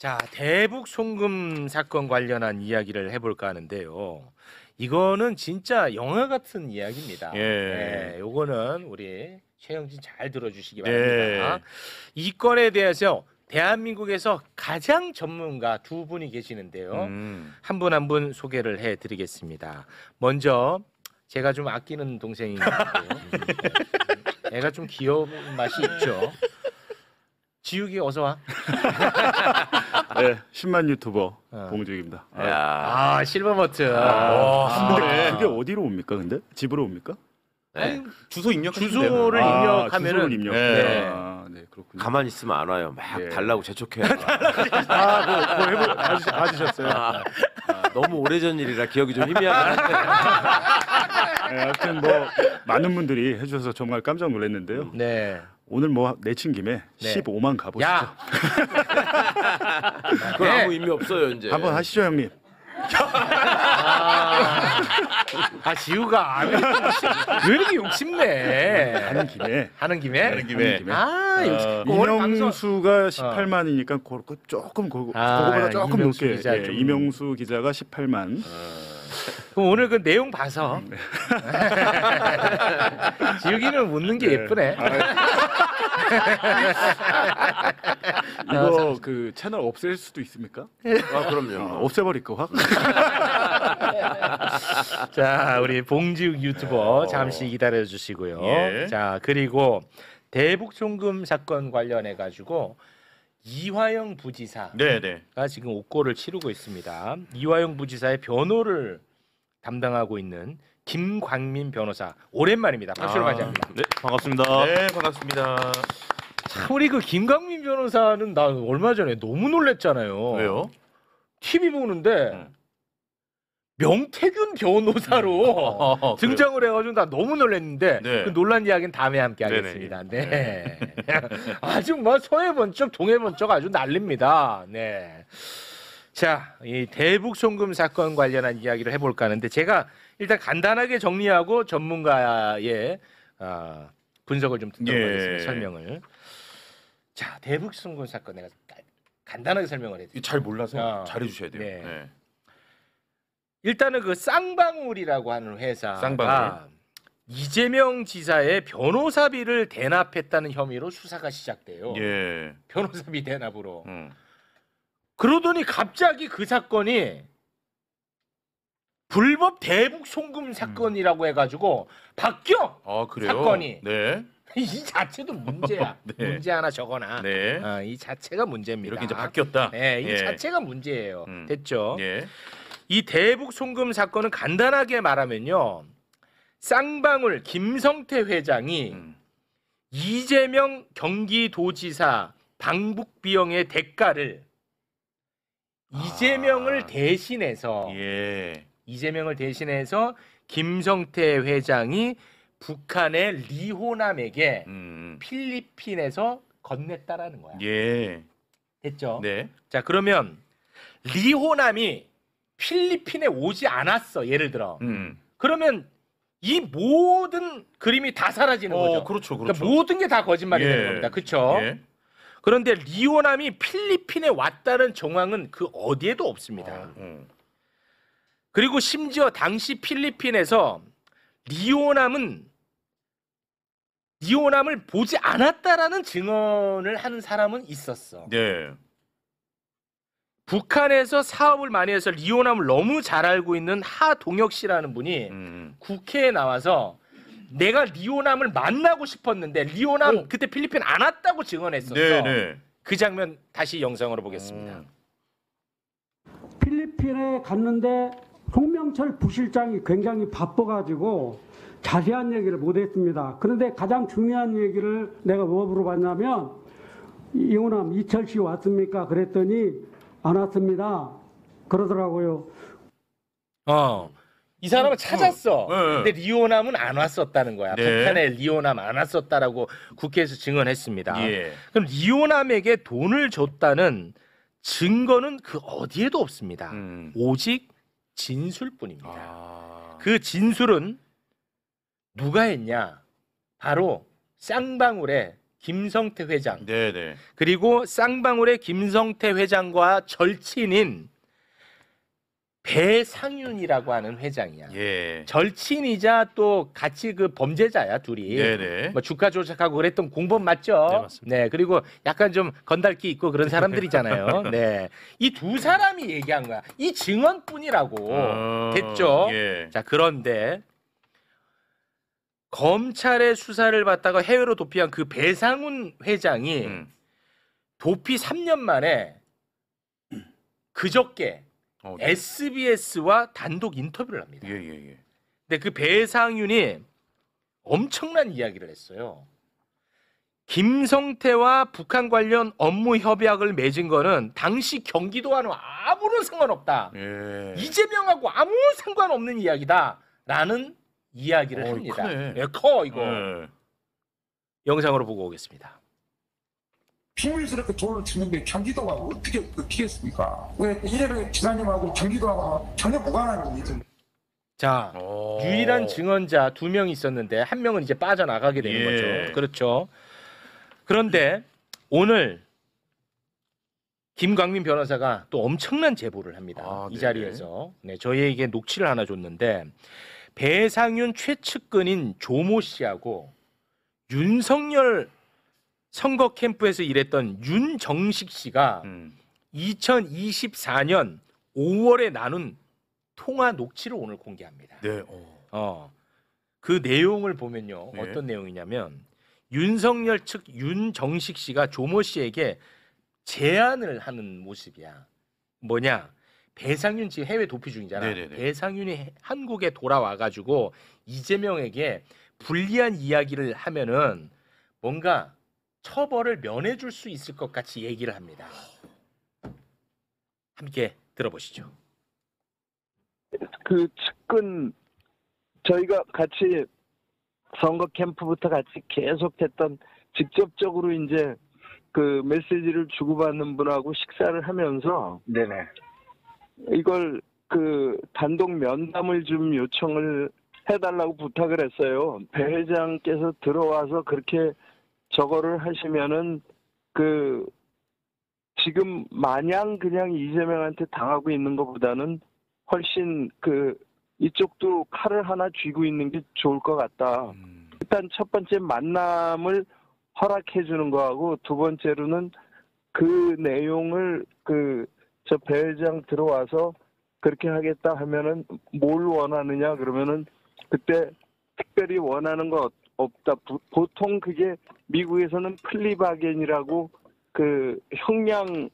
자, 대북 송금 사건 관련한 이야기를 해볼까 하는데요. 이거는 진짜 영화 같은 이야기입니다. 네, 요거는 우리 최영진 잘 들어주시기 바랍니다. 이 건에 대해서 대한민국에서 가장 전문가 두 분이 계시는데요. 한 분 한 분 소개를 해드리겠습니다. 먼저 제가 좀 아끼는 동생인데요. 애가 좀 귀여운 맛이 있죠. 지욱이 어서 와. 네, 10만 유튜버 봉지욱입니다. 아, 실버 버튼. 근데 그게 어디로 옵니까? 근데 집으로 옵니까? 네. 주소 입력 주소를 입력하면은 주소를 입력. 네. 네, 그렇군요. 가만히 있으면 안 와요. 막 예. 달라고 재촉해요. 받으셨어요? 너무 오래전 일이라 기억이 좀 희미하긴 한데. 네, 하여튼 뭐 많은 분들이 해주셔서 정말 깜짝 놀랐는데요. 네. 오늘 뭐 내친 김에 네. 15만 가보시죠. 야. 그건 아무 의미 없어요 이제. 한번 하시죠, 형님. 지우가 왜 이렇게 욕심내? 하는 김에. 하는 김에? 하는 김에. 아, 역시 오늘 방송 이명수가 18만이니까 조금 그거보다 조금 이명수 높게. 기자 예, 좀. 이명수 기자가 18만. 그럼 오늘 그 내용 봐서 지우기는 웃는 게 예쁘네. 이거 그 채널 없앨 수도 있습니까? 아 그럼요. 없애버릴까 확. 자, 우리 봉지욱 유튜버 잠시 기다려 주시고요. 예. 자, 그리고 대북 송금 사건 관련해 가지고 이화영 부지사가 지금 옥고를 치르고 있습니다. 이화영 부지사의 변호를 담당하고 있는 김광민 변호사, 오랜만입니다. 박수로 맞이합니다. 네, 반갑습니다. 네 반갑습니다. 참, 우리 그 김광민 변호사는 나 얼마 전에 너무 놀랬잖아요. 왜요? TV 보는데 명태균 변호사로 등장을 해가지고 나 너무 놀랐는데 네. 그 놀란 이야기는 다음에 함께 네네. 하겠습니다. 네. 아주 뭐 서해 번쩍 동해 번쩍 아주 난립니다. 네. 자, 이 대북 송금 사건 관련한 이야기를 해볼까 하는데 제가 일단 간단하게 정리하고 전문가의 분석을 좀 듣도록 하겠습니다. 설명을. 자, 대북 송금 사건 내가 간단하게 설명을 해드릴게요. 잘 몰라서 잘해 주셔야 돼요. 네. 일단은 그 쌍방울이라고 하는 회사가 쌍방울. 이재명 지사의 변호사비를 대납했다는 혐의로 수사가 시작돼요. 예. 변호사비 대납으로. 그러더니 갑자기 그 사건이 불법 대북 송금 사건이라고 해가지고 바뀌어. 아 그래요? 사건이. 네. 이 자체도 문제야. 네. 문제 하나 적어놔. 네. 이 자체가 문제입니다. 이렇게 이제 바뀌었다. 네, 이 예. 자체가 문제예요. 됐죠? 예. 이 대북 송금 사건은 간단하게 말하면요, 쌍방울 김성태 회장이 이재명 경기도지사 방북 비용의 대가를 이재명을 대신해서 이재명을 대신해서 김성태 회장이 북한의 리호남에게 필리핀에서 건넸다라는 거야. 예. 됐죠? 네. 자, 그러면 리호남이 필리핀에 오지 않았어. 예를 들어. 그러면 이 모든 그림이 다 사라지는 거죠. 그렇죠. 그러니까 모든 게 다 거짓말이 되는 겁니다. 그렇죠? 예. 그런데 리호남이 필리핀에 왔다는 정황은 그 어디에도 없습니다. 그리고 심지어 당시 필리핀에서 리호남을 보지 않았다라는 증언을 하는 사람은 있었어. 네. 북한에서 사업을 많이 해서 리호남을 너무 잘 알고 있는 하동혁 씨라는 분이 국회에 나와서 내가 리호남을 만나고 싶었는데 리호남 그때 필리핀 안 왔다고 증언했었어. 네. 그 장면 다시 영상으로 보겠습니다. 필리핀에 갔는데 송명철 부실장이 굉장히 바빠가지고 자세한 얘기를 못했습니다. 그런데 가장 중요한 얘기를 내가 뭐 물어봤냐면 이호남 이철 씨 왔습니까? 그랬더니 안 왔습니다. 그러더라고요. 이 사람은 찾았어. 네. 근데 리호남은 안 왔었다는 거야. 네. 북한에 리호남 안 왔었다라고 국회에서 증언했습니다. 예. 그럼 리호남에게 돈을 줬다는 증거는 그 어디에도 없습니다. 오직 진술뿐입니다. 그 진술은 누가 했냐? 바로 쌍방울의 김성태 회장 네네. 그리고 쌍방울의 김성태 회장과 절친인 배상윤이라고 하는 회장이야. 예. 절친이자 또 같이 그 범죄자야 둘이. 네네. 뭐 주가 조작하고 그랬던 공범 맞죠? 네, 맞습니다. 네, 그리고 약간 좀 건달기 있고 그런 사람들이잖아요. 네, 이 두 사람이 얘기한 거야. 이 증언뿐이라고 됐죠? 예. 자, 그런데 검찰의 수사를 받다가 해외로 도피한 그 배상훈 회장이 도피 3년 만에 그저께 네. SBS와 단독 인터뷰를 합니다. 예. 근데 그 배상윤이 엄청난 이야기를 했어요. 김성태와 북한 관련 업무 협약을 맺은 거는 당시 경기도와는 아무런 상관없다. 예. 이재명하고 아무 상관없는 이야기다라는 이야기를 합니다. 크네. 예, 커 이거. 예. 영상으로 보고 오겠습니다. 비밀스럽게 돈을 치는데 경기도가 어떻게 어떻겠습니까? 왜 이재명 지사님하고 경기도하고 전혀 무관한 일이죠. 자, 유일한 증언자 2명이 있었는데 한 명은 이제 빠져나가게 되는 예. 거죠. 그렇죠. 그런데 오늘 김광민 변호사가 또 엄청난 제보를 합니다. 아, 이 네. 자리에서 저희에게 녹취를 하나 줬는데 배상윤 최측근인 조모 씨하고 윤석열 선거 캠프에서 일했던 윤정식 씨가 2024년 5월에 나눈 통화 녹취를 오늘 공개합니다. 네. 그 내용을 보면요. 네. 어떤 내용이냐면 윤석열 측 윤정식 씨가 조모 씨에게 제안을 하는 모습이야. 뭐냐? 배상윤 지금 해외 도피 중이잖아. 네네네. 배상윤이 한국에 돌아와 가지고 이재명에게 불리한 이야기를 하면은 뭔가 처벌을 면해 줄 수 있을 것 같이 얘기를 합니다. 함께 들어보시죠. 그 측근 저희가 같이 선거 캠프부터 같이 계속했던 직접적으로 이제 그 메시지를 주고받는 분하고 식사를 하면서 네네. 이걸 그 단독 면담을 좀 요청을 해달라고 부탁을 했어요. 배 회장께서 들어와서 그렇게 저거를 하시면은 그 지금 마냥 그냥 이재명한테 당하고 있는 것보다는 훨씬 그 이쪽도 칼을 하나 쥐고 있는 게 좋을 것 같다. 일단 첫 번째 만남을 허락해 주는 거하고 두 번째로는 그 내용을 그 저 배 회장 들어와서 그렇게 하겠다 하면은 뭘 원하느냐 그러면은 그때 특별히 원하는 거 없다. 보통 그게 미국에서는 플리바겐이라고 그 형량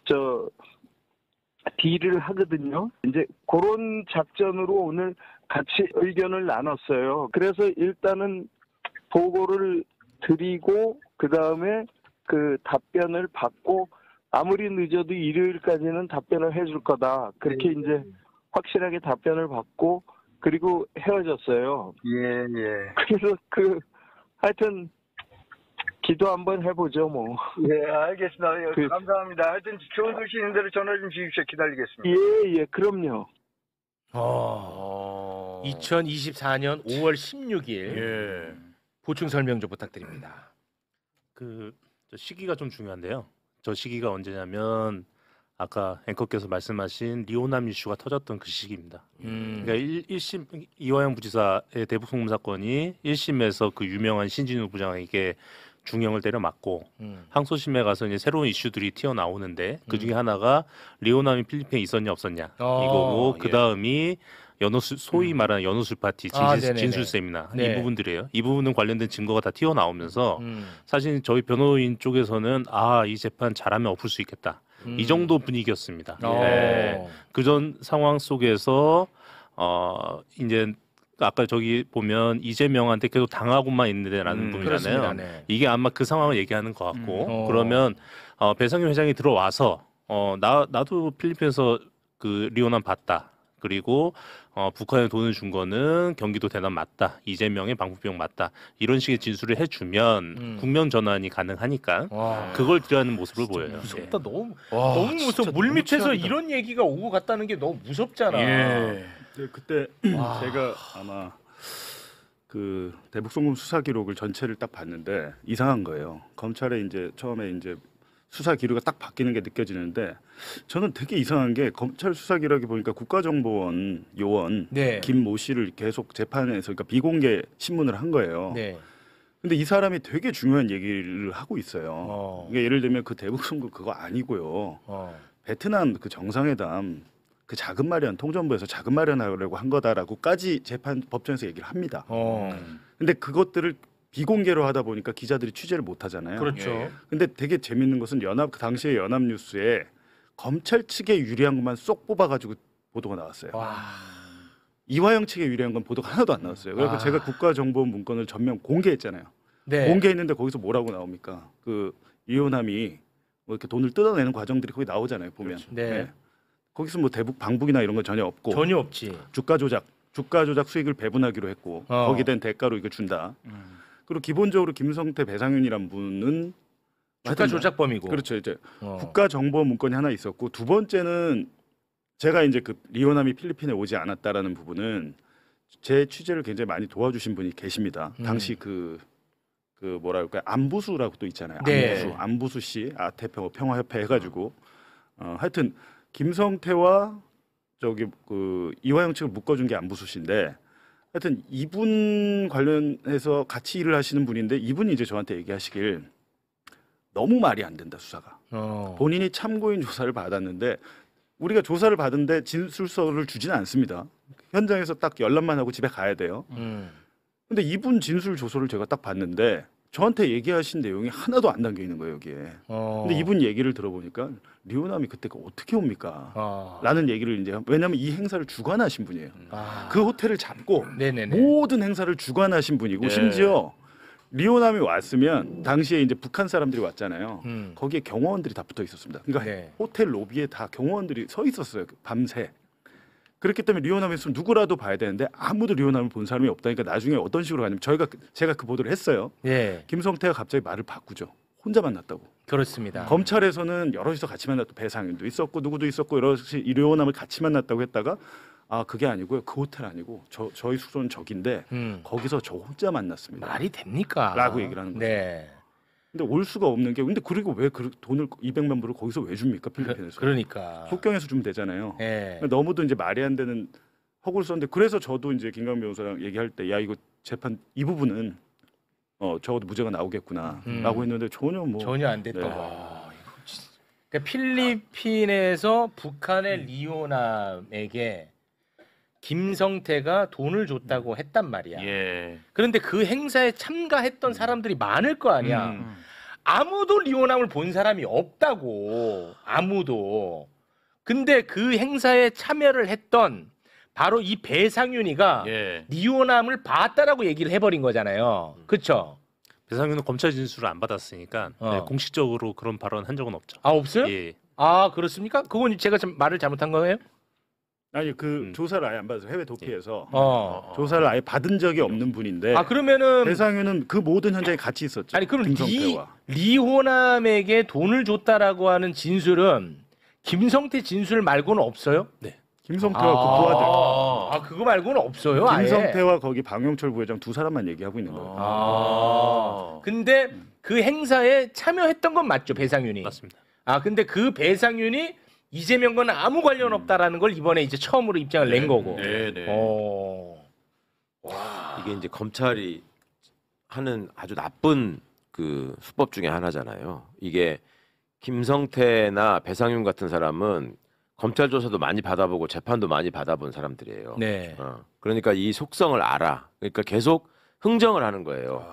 저 딜을 하거든요. 이제 그런 작전으로 오늘 같이 의견을 나눴어요. 그래서 일단은 보고를 드리고 그 다음에 그 답변을 받고 아무리 늦어도 일요일까지는 답변을 해줄 거다. 그렇게 이제 확실하게 답변을 받고 그리고 헤어졌어요. 예. 그래서 하여튼 기도 한번 해보죠 뭐. 예, 알겠습니다. 감사합니다. 하여튼 좋은 소식 있는 대로 전화 좀 주십시오. 기다리겠습니다. 예, 그럼요. 2024년 5월 16일 예. 보충 설명 좀 부탁드립니다. 저 시기가 좀 중요한데요. 저 시기가 언제냐면 아까 앵커께서 말씀하신 리오남 이슈가 터졌던 그 시기입니다. 그러니까 1심 이화영 부지사의 대북 송금 사건이 1심에서 그 유명한 신진우 부장에게 중형을 때려 맞고 항소심에 가서 이제 새로운 이슈들이 튀어나오는데 그 중에 하나가 리오남이 필리핀에 있었냐 없었냐 이거고 그 다음이 소위 말하는 연호술 파티 진술 세미나 네. 이 부분들이에요. 이 부분은 관련된 증거가 다 튀어나오면서 사실 저희 변호인 쪽에서는 이 재판 잘하면 엎을 수 있겠다. 이 정도 분위기였습니다. 네. 그전 상황 속에서 이제 아까 저기 보면 이재명한테 계속 당하고만 있는데라는 부분이잖아요. 네. 이게 아마 그 상황을 얘기하는 것 같고 그러면 배상윤 회장이 들어와서 나도 필리핀에서 그 리오남 봤다. 그리고 북한에 돈을 준 거는 경기도 대남 맞다. 이재명의 방북비용 맞다. 이런 식의 진술을 해주면 국면 전환이 가능하니까 그걸 드러내는 모습을 보여요. 무섭다. 예. 너무 진짜 무서워. 물 너무 밑에서 최악이다. 이런 얘기가 오고 갔다는 게 너무 무섭잖아. 예. 그때 제가 아마 그 대북 송금 수사 기록을 전체를 딱 봤는데 이상한 거예요. 검찰에 이제 처음에 이제 수사 기류가 딱 바뀌는 게 느껴지는데 저는 되게 이상한 게 검찰 수사 기록이 보니까 국가정보원 요원 네. 김모 씨를 계속 재판에서 그러니까 비공개 신문을 한 거예요. 네. 근데 이 사람이 되게 중요한 얘기를 하고 있어요. 그러니까 예를 들면 그 대북 송금 그거 아니고요. 베트남 그 정상회담 그 자금 마련 통전부에서 자금 마련하려고 한 거다라고까지 재판 법정에서 얘기를 합니다. 근데 그것들을 비공개로 하다 보니까 기자들이 취재를 못 하잖아요. 그렇죠. 근데 되게 재밌는 것은 그 당시에 연합뉴스에 검찰 측에 유리한 것만 쏙 뽑아가지고 보도가 나왔어요. 와. 이화영 측에 유리한 건 보도가 하나도 안 나왔어요. 그래서 제가 국가정보원 문건을 전면 공개했잖아요. 네. 공개했는데 거기서 뭐라고 나옵니까? 그 이호남이 뭐 이렇게 돈을 뜯어내는 과정들이 거기 나오잖아요. 보면. 네. 거기서 뭐 대북 방북이나 이런 건 전혀 없고 전혀 없지. 주가 조작 수익을 배분하기로 했고 거기에 대한 대가로 이거 준다. 그리고 기본적으로 김성태 배상윤이란 분은 주가 조작범이고. 그렇죠. 이제 국가정보 문건이 하나 있었고 두 번째는 제가 이제 그 리오남이 필리핀에 오지 않았다라는 부분은 제 취재를 굉장히 많이 도와주신 분이 계십니다. 당시 그 뭐랄까 안부수라고 또 있잖아요. 네. 안부수 씨 대표 평화협회 해가지고 하여튼 김성태와 저기 그 이화영 측을 묶어준 게 안부수 씨인데 하여튼 이분 관련해서 같이 일을 하시는 분인데 이분이 이제 저한테 얘기하시길 너무 말이 안 된다 수사가. 본인이 참고인 조사를 받았는데 우리가 조사를 받은데 진술서를 주지는 않습니다. 현장에서 딱 열람만 하고 집에 가야 돼요. 근데 이분 진술 조서를 제가 딱 봤는데 저한테 얘기하신 내용이 하나도 안 담겨 있는 거예요 여기에. 근데 이분 얘기를 들어보니까 리오남이 그때가 어떻게 옵니까? 라는 얘기를 이제 왜냐하면 이 행사를 주관하신 분이에요. 그 호텔을 잡고 네네네. 모든 행사를 주관하신 분이고 심지어 리오남이 왔으면 당시에 이제 북한 사람들이 왔잖아요. 거기에 경호원들이 다 붙어 있었습니다. 그러니까 네. 호텔 로비에 다 경호원들이 서 있었어요. 밤새. 그렇기 때문에 리오남이 있으면 누구라도 봐야 되는데 아무도 리오남을 본 사람이 없다니까 나중에 어떤 식으로 가냐면 제가 그 보도를 했어요. 예. 김성태가 갑자기 말을 바꾸죠. 혼자 만났다고. 그렇습니다. 검찰에서는 여럿이서 같이 만났고 배상윤도 있었고 누구도 있었고 여럿이 리오남을 같이 만났다고 했다가 그게 아니고요. 그 호텔 아니고 저희 숙소는 저긴데 거기서 저 혼자 만났습니다. 말이 됩니까? 라고 얘기를 하는 거죠. 네. 근데 올 수가 없는 게 근데 그리고 왜 그 돈을 200만 불을 거기서 왜 줍니까 필리핀에서? 그러니까. 속경에서 주면 되잖아요. 네. 너무도 이제 말이 안 되는 허구를 썼는데 그래서 저도 이제 김강 변호사랑 얘기할 때 야 이거 재판 이 부분은 적어도 무죄가 나오겠구나라고 했는데 전혀 안 됐던 네. 거. 그러니까 필리핀에서 북한의 리오남에게 김성태가 돈을 줬다고 했단 말이야. 예. 그런데 그 행사에 참가했던 사람들이 많을 거 아니야. 아무도 리오남을 본 사람이 없다고. 아무도. 근데 그 행사에 참여를 했던 바로 이 배상윤이가 예. 리오남을 봤다라고 얘기를 해버린 거잖아요. 그렇죠? 배상윤은 검찰 진술을 안 받았으니까 네, 공식적으로 그런 발언 한 적은 없죠. 없어요? 예. 그렇습니까? 그건 제가 말을 잘못한 거예요? 아니 그 조사를 아예 안 받아서 해외 도피해서 조사를 아예 받은 적이 없는 분인데 그러면은 배상윤은 그 모든 현장에 같이 있었죠. 아니 그럼 김성태와. 리호남에게 돈을 줬다라고 하는 진술은 김성태 진술 말고는 없어요? 네. 김성태와 그 부하들. 그거 말고는 없어요. 김성태와 거기 방영철 부회장 두 사람만 얘기하고 있는 거예요. 근데 그 행사에 참여했던 건 맞죠, 배상윤이? 맞습니다. 근데 그 배상윤이 이재명과는 아무 관련 없다라는 걸 이번에 이제 처음으로 입장을 낸 거고. 네네. 이게 이제 검찰이 하는 아주 나쁜 그 수법 중에 하나잖아요. 이게 김성태나 배상윤 같은 사람은 검찰 조사도 많이 받아보고 재판도 많이 받아본 사람들이에요. 네. 그러니까 이 속성을 알아. 그러니까 계속 흥정을 하는 거예요.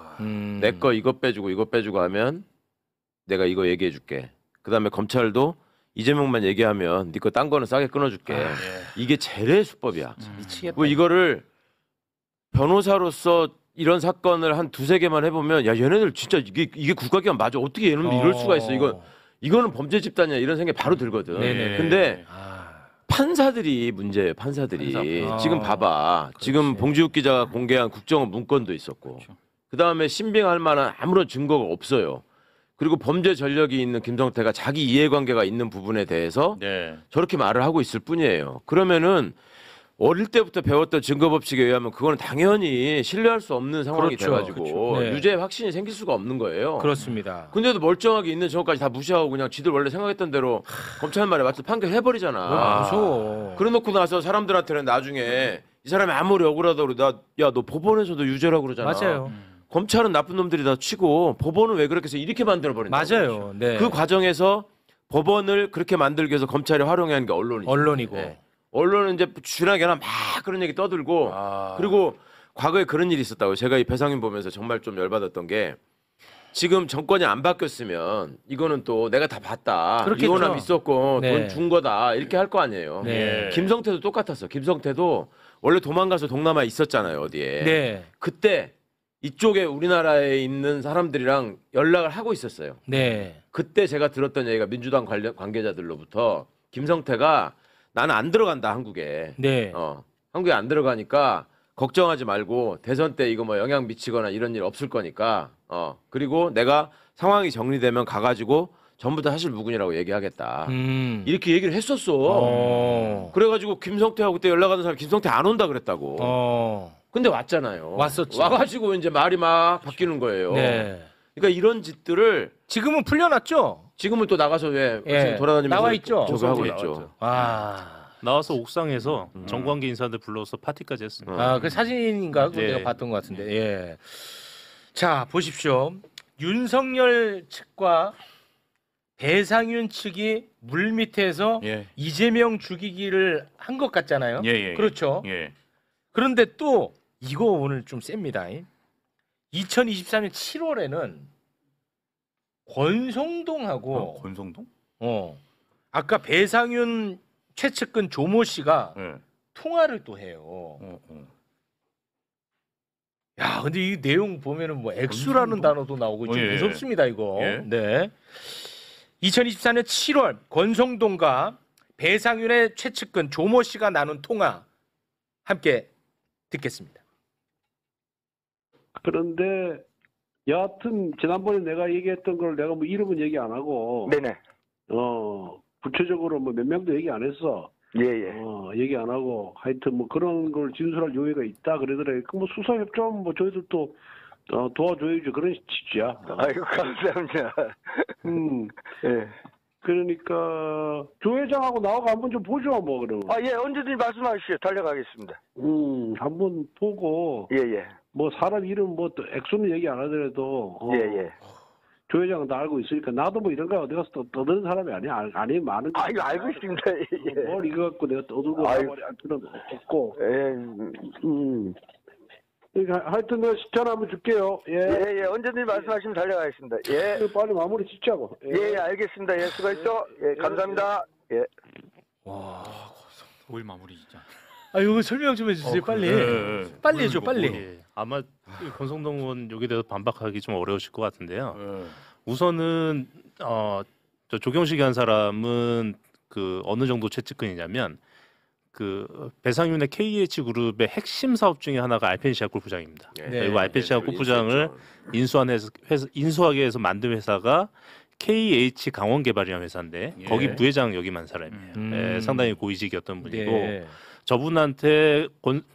내 거 이거 빼주고 하면 내가 이거 얘기해 줄게. 그다음에 검찰도 이재명만 얘기하면 네 거 딴 거는 싸게 끊어줄게. 이게 재래의 수법이야. 미치겠다. 뭐 이거를 변호사로서 이런 사건을 한 두세 개만 해보면 야 얘네들 진짜 이게 국가기관 맞아. 어떻게 얘네들 이럴 수가 있어. 이거는 범죄 집단이야. 이런 생각이 바로 들거든. 네네. 근데 판사들이 문제예요. 판사들이. 지금 봐봐. 지금 봉지욱 기자가 공개한 국정원 문건도 있었고 그다음에 신빙할 만한 아무런 증거가 없어요. 그리고 범죄 전력이 있는 김성태가 자기 이해관계가 있는 부분에 대해서 저렇게 말을 하고 있을 뿐이에요. 그러면은 어릴 때부터 배웠던 증거법칙에 의하면 그거는 당연히 신뢰할 수 없는 상황이 그렇죠. 돼가지고 그렇죠. 네. 유죄 확신이 생길 수가 없는 거예요. 그렇습니다. 근데도 멀쩡하게 있는 증거까지 다 무시하고 그냥 지들 원래 생각했던 대로 검찰 말에 맞춰 판결해버리잖아. 무서워. 그래놓고 나서 사람들한테는 나중에 이 사람이 아무리 억울하다고 야 너 법원에서도 유죄라고 그러잖아. 맞아요. 검찰은 나쁜 놈들이 다 치고 법원은 왜 그렇게 해서 이렇게 만들어버린다. 맞아요. 네. 그 과정에서 법원을 그렇게 만들기 위해서 검찰이 활용해야 하는 게 언론이죠. 언론이고. 네. 언론은 이제 주나게나 막 그런 얘기 떠들고 그리고 과거에 그런 일이 있었다고 제가 이 배상윤 보면서 정말 좀 열받았던 게 지금 정권이 안 바뀌었으면 이거는 또 내가 다 봤다. 그렇겠죠. 이혼함 있었고 네. 돈 준 거다 이렇게 할 거 아니에요. 네. 김성태도 똑같았어. 김성태도 원래 도망가서 동남아에 있었잖아요. 어디에. 네. 그때 이쪽에 우리나라에 있는 사람들이랑 연락을 하고 있었어요. 네. 그때 제가 들었던 얘기가 민주당 관계자들로부터 김성태가 나는 안 들어간다 한국에. 네. 한국에 안 들어가니까 걱정하지 말고 대선 때 이거 뭐 영향 미치거나 이런 일 없을 거니까. 그리고 내가 상황이 정리되면 가가지고 전부 다 사실 무근이라고 얘기하겠다. 이렇게 얘기를 했었어. 그래가지고 김성태하고 그때 연락하던 사람 김성태 안 온다 그랬다고. 근데 왔잖아요. 왔었지. 와가지고 이제 말이 막 바뀌는 거예요. 네. 그러니까 이런 짓들을 지금은 풀려났죠? 지금은 또 나가서 왜 예. 돌아다니면서 나와 있죠? 저거 하고 나와 있죠. 있죠. 아. 나와서 옥상에서 정관계 인사들 불러서 파티까지 했습니다. 아, 그 사진인가? 그거 네. 내가 봤던 것 같은데. 예. 자, 보십시오. 윤석열 측과 배상윤 측이 물 밑에서 예. 이재명 죽이기를 한 것 같잖아요. 예. 그렇죠. 예. 그런데 또 이거 오늘 좀 셉니다. 2023년 7월에는 권성동하고 권성동? 아까 배상윤 최측근 조모 씨가 예. 통화를 또 해요. 야, 근데 이 내용 보면은 뭐 액수라는 단어도 나오고 좀 예. 무섭습니다, 이거. 예. 네. 2024년 7월 권성동과 배상윤의 최측근 조모 씨가 나눈 통화 함께 듣겠습니다. 그런데 여하튼 지난번에 내가 얘기했던 걸 내가 뭐 이름은 얘기 안 하고 네네. 구체적으로 뭐 몇 명도 얘기 안 했어. 예예. 얘기 안 하고 하여튼 뭐 그런 걸 진술할 요의가 있다 그러더래. 그 뭐 수사 협조하면 뭐 저희들도 도와줘야지 그런 취지야. 아이고 감사합니다. 예. 그러니까 조 회장하고 나하고 한번 좀 보죠 뭐 그러면. 예 언제든지 말씀하시죠. 달려가겠습니다. 한번 보고 예예. 뭐 사람 이름 뭐 또 액수는 얘기 안 하더라도 예예. 조 회장은 다 알고 있으니까 나도 뭐 이런 거 어디 가서 떠드는 사람이 아니야. 아니 많은. 이거 알고 있습니다. 예. 뭘 이거 갖고 내가 떠들고 나발이 할 필요는 없고. 그러니까 하여튼 내가 전화 한번 줄게요. 예. 언제든지 말씀하시면 달려가겠습니다. 예. 빨리 마무리 짓자고. 예, 알겠습니다. 예, 수고했죠. 예, 감사합니다. 예. 올 마무리 진짜. 아, 이거 설명 좀 해주세요, 빨리. 빨리 해줘, 빨리. 예. 아마 권성동 의원 여기에 대해서 반박하기 좀 어려우실 것 같은데요. 우선은 저 조경식이 한 사람은 그 어느 정도 최측근이냐면 그 배상윤의 KH 그룹의 핵심 사업 중에 하나가 알펜시아 골프장입니다. 네. 그리고 알펜시아 골프장을 인수하게 해서 만든 회사가 KH 강원개발이라는 회사인데 거기 부회장 역임한 사람이에요. 상당히 고위직이었던 분이고 네. 저분한테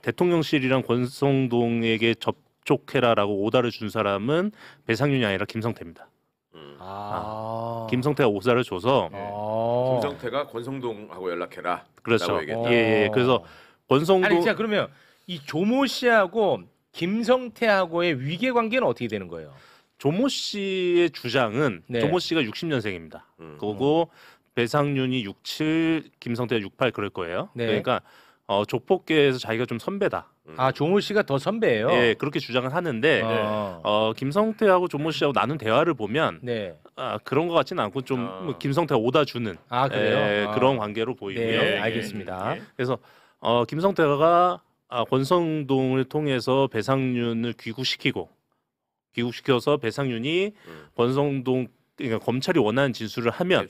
대통령실이랑 권성동에게 접촉해라라고 오다를 준 사람은 배상윤이 아니라 김성태입니다. 김성태가 오다를 줘서 김성태가 권성동하고 연락해라. 그렇죠. 얘기했다. 예. 그래서 권성동 아니, 자 그러면 이 조모 씨하고 김성태하고의 위계 관계는 어떻게 되는 거예요? 조모 씨의 주장은 네. 조모 씨가 60년생입니다. 그리고 배상윤이 67, 김성태가 68 그럴 거예요. 네. 그러니까 조폭계에서 자기가 좀 선배다. 아, 조모 씨가 더 선배예요. 예, 그렇게 주장을 하는데 김성태하고 조모 씨하고 나눈 대화를 보면 네. 그런 것 같지는 않고 좀 김성태가 오다 주는 그래요? 그런 관계로 보이고요. 네, 알겠습니다. 그래서 김성태가 권성동을 통해서 배상윤을 귀국시켜서 배상윤이 권성동 그러니까 검찰이 원하는 진술을 하면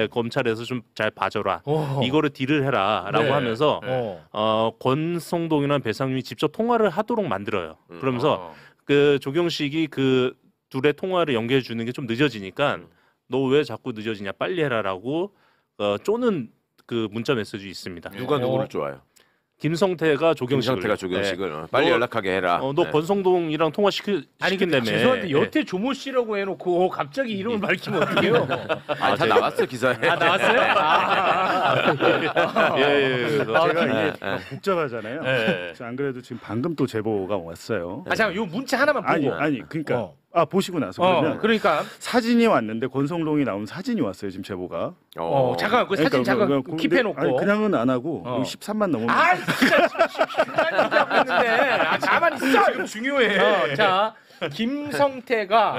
검찰에서 좀 잘 봐줘라. 이거를 딜을 해라라고 네. 하면서 권성동이나 배상윤이 직접 통화를 하도록 만들어요. 그러면서 그 조경식이 그 둘의 통화를 연결해 주는 게 좀 늦어지니까 너 왜 자꾸 늦어지냐 빨리 해라라고 쪼는 그 문자 메시지 있습니다. 누가 누구를 좋아요? 김성태가 조경식을 빨리 너- 연락하게 해라. 너 네. 권성동이랑 아니 근데 통화시킨다며. 죄송한데 여태 조모 씨라고 해놓고 갑자기 이름을 밝히면 어떡해요? 다 나왔어 기사에. 아 나왔어요? 제가 이게 네. 복잡하잖아요. 네. 안 그래도 지금 방금 또 제보가 왔어요. 아 잠깐 요 문자 하나만 보고. 아니 그러니까 보시고 나서 그러면 그러니까 사진이 왔는데 권성동이 나온 사진이 왔어요. 지금 제보가. 잠깐 그 사진 잠깐 킵해놓고. 아니, 그냥은 안 하고 여기 13만 넘으면. 아 진짜 하고 있는데 가만히 있어. 지금 중요해. 자 김성태가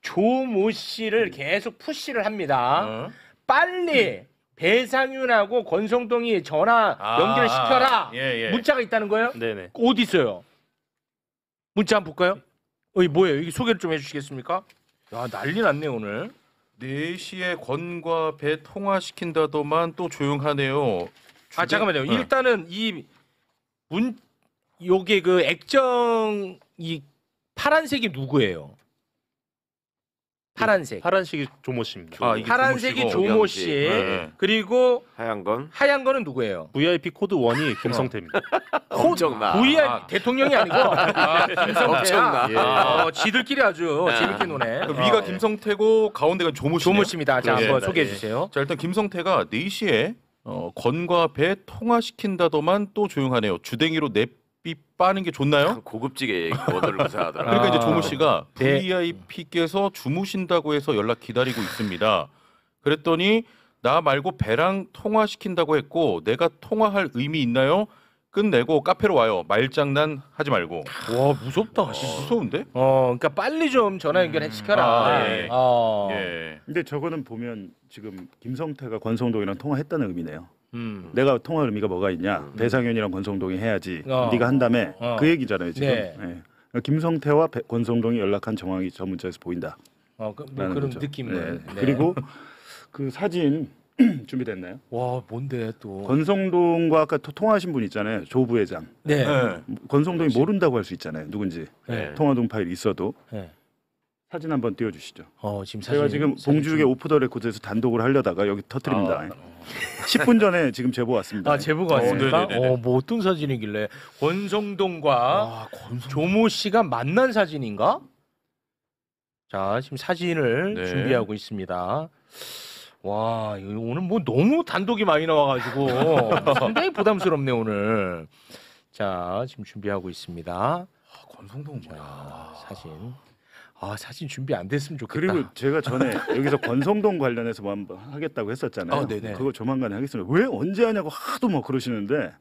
조모 씨를 계속 푸시를 합니다. 빨리 배상윤하고 권성동이 전화 연결을 시켜라. 문자가 있다는 거예요? 네네. 어디 있어요? 문자 한번 볼까요? 이 뭐예요? 이게 소개를 좀 해주시겠습니까? 야 난리 났네 오늘. 4시에 권과 배 통화시킨다더만 또 조용하네요. 아 잠깐만요. 일단은 요게 그 액정 이 파란색이 누구예요? 파란색. 파란색이 조모 씨입니다. 이게 파란색이 조모 씨고. 조모 씨. 네. 그리고 하얀 건 하얀 거는 누구예요? VIP 코드 1이 김성태입니다. 엄청나. VI 대통령이 아니고 엄청나. 김성태야. 지들끼리 아주 재밌게 노네. 위가 김성태고 가운데가 조모 씨네요. 조모 씨입니다. 자 한번 소개해 주세요. 자 일단 김성태가 4시에 권과 배 통화시킨다더만 또 조용하네요. 주댕이로 내비 빠는 게 좋나요? 고급지게 원어를 구사하더라. 그러니까 이제 조모 씨가 네. VIP께서 주무신다고 해서 연락 기다리고 있습니다. 그랬더니 나 말고 배랑 통화시킨다고 했고 내가 통화할 의미 있나요? 끝내고 카페로 와요. 말장난 하지 말고. 와 무섭다. 무서운데? 그러니까 빨리 좀 전화 연결해 시켜라. 예. 예. 근데 저거는 보면 지금 김성태가 권성동이랑 통화했다는 의미네요. 내가 통화할 의미가 뭐가 있냐? 배상윤이랑 권성동이 해야지. 네가 한 다음에 그 얘기잖아요 지금. 네. 네. 김성태와 권성동이 연락한 정황이 저 문자에서 보인다. 뭐 그런 거죠. 느낌은. 네. 그리고 그 사진 준비됐나요? 와 뭔데 또? 권성동과 아까 통화하신 분 있잖아요. 조 부회장. 네. 권성동이 모른다고 할 수 있잖아요. 누군지. 네. 통화동 파일 있어도. 네. 사진 한번 띄워주시죠. 지금 제가 지금 봉주의 오프 더 레코드에서 단독을 하려다가 여기 터뜨립니다. 10분 전에 지금 제보 왔습니다. 제보가 왔습니까? 네네네. 뭐 어떤 사진이길래 권성동과 조모 씨가 만난 사진인가? 자 지금 사진을 네. 준비하고 있습니다. 와 이거 오늘 뭐 너무 단독이 많이 나와가지고 상당히 부담스럽네 오늘. 자 지금 준비하고 있습니다. 권성동 뭐야? 사진. 사진 준비 안 됐으면 좋겠다. 그리고 제가 전에 여기서 권성동 관련해서 뭐 한번 하겠다고 했었잖아요. 네네. 그거 조만간에 하겠습니다. 왜 언제 하냐고 하도 뭐 그러시는데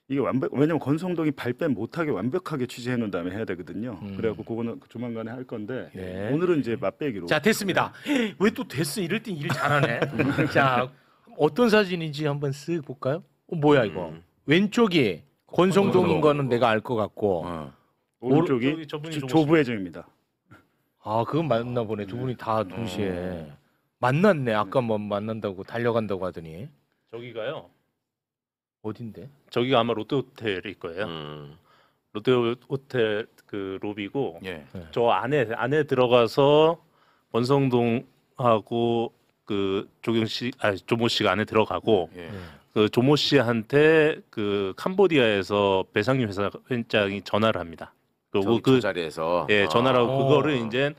이게 왜냐면 권성동이 발뺌 못하게 완벽하게 취재해 놓은 다음에 해야 되거든요. 그래갖고 그거는 조만간에 할 건데 네. 오늘은 이제 맛배기로. 자 됐습니다. 왜 또 됐어? 이럴 땐 일 잘하네. 자 어떤 사진인지 한번 쓱 볼까요? 뭐야 이거? 왼쪽이 권성동인 거는 내가 알 것 같고 오른쪽이 조 부회장입니다. 그건 맞나 보네. 두 분이 다 동시에 만났네. 아까 뭐 만난다고 달려간다고 하더니 저기가요. 어딘데? 저기가 아마 롯데호텔일 거예요. 롯데호텔 그 로비고 예. 저 안에 들어가서 권성동하고 그 조모 씨가 안에 들어가고 예. 그 조모 씨한테 그 캄보디아에서 배상윤 회장이 전화를 합니다. 그리고 그 자리에서 전화를 하고 그거를 이제